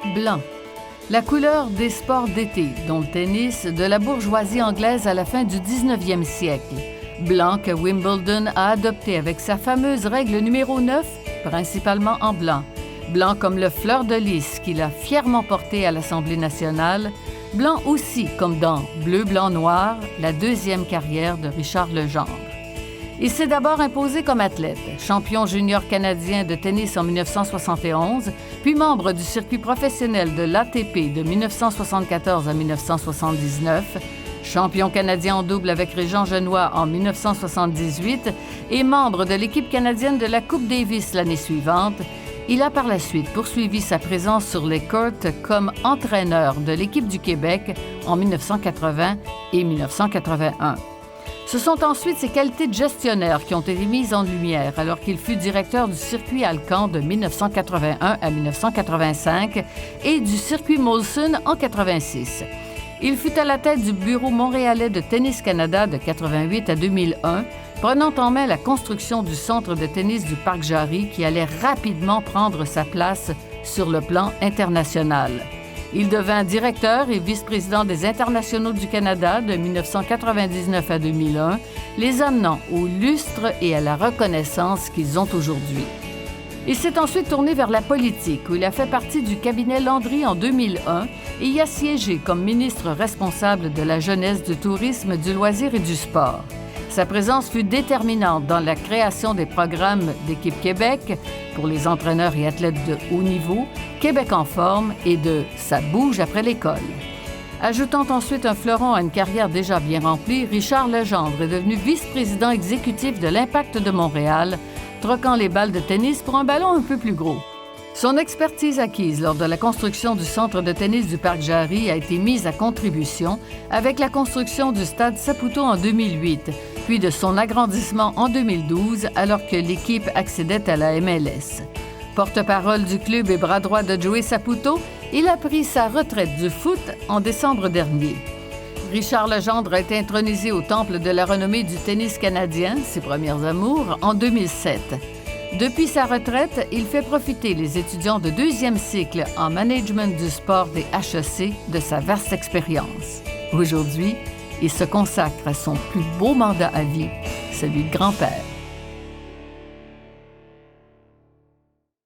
Blanc. La couleur des sports d'été, dont le tennis, de la bourgeoisie anglaise à la fin du 19e siècle. Blanc que Wimbledon a adopté avec sa fameuse règle numéro 9, principalement en blanc. Blanc comme le fleur de lys qu'il a fièrement porté à l'Assemblée nationale. Blanc aussi comme dans Bleu, blanc, noir, la deuxième carrière de Richard Legendre. Il s'est d'abord imposé comme athlète, champion junior canadien de tennis en 1971, puis membre du circuit professionnel de l'ATP de 1974 à 1979, champion canadien en double avec Régent Genois en 1978 et membre de l'équipe canadienne de la Coupe Davis l'année suivante. Il a par la suite poursuivi sa présence sur les courts comme entraîneur de l'équipe du Québec en 1980 et 1981. Ce sont ensuite ses qualités de gestionnaire qui ont été mises en lumière alors qu'il fut directeur du circuit Alcan de 1981 à 1985 et du circuit Molson en 86. Il fut à la tête du bureau montréalais de Tennis Canada de 88 à 2001, prenant en main la construction du centre de tennis du Parc Jarry qui allait rapidement prendre sa place sur le plan international. Il devint directeur et vice-président des Internationaux du Canada de 1999 à 2001, les amenant au lustre et à la reconnaissance qu'ils ont aujourd'hui. Il s'est ensuite tourné vers la politique, où il a fait partie du cabinet Landry en 2001 et y a siégé comme ministre responsable de la jeunesse, du tourisme, du loisir et du sport. Sa présence fut déterminante dans la création des programmes d'Équipe Québec pour les entraîneurs et athlètes de haut niveau, Québec en forme et de « Ça bouge après l'école ». Ajoutant ensuite un fleuron à une carrière déjà bien remplie, Richard Legendre est devenu vice-président exécutif de l'Impact de Montréal, troquant les balles de tennis pour un ballon un peu plus gros. Son expertise acquise lors de la construction du centre de tennis du Parc Jarry a été mise à contribution avec la construction du stade Saputo en 2008, puis de son agrandissement en 2012 alors que l'équipe accédait à la MLS. Porte-parole du club et bras droit de Joey Saputo, il a pris sa retraite du foot en décembre dernier. Richard Legendre a été intronisé au Temple de la renommée du tennis canadien, ses premières amours, en 2007. Depuis sa retraite, il fait profiter les étudiants de deuxième cycle en management du sport des HEC de sa vaste expérience. Aujourd'hui, il se consacre à son plus beau mandat à vie, celui de grand-père.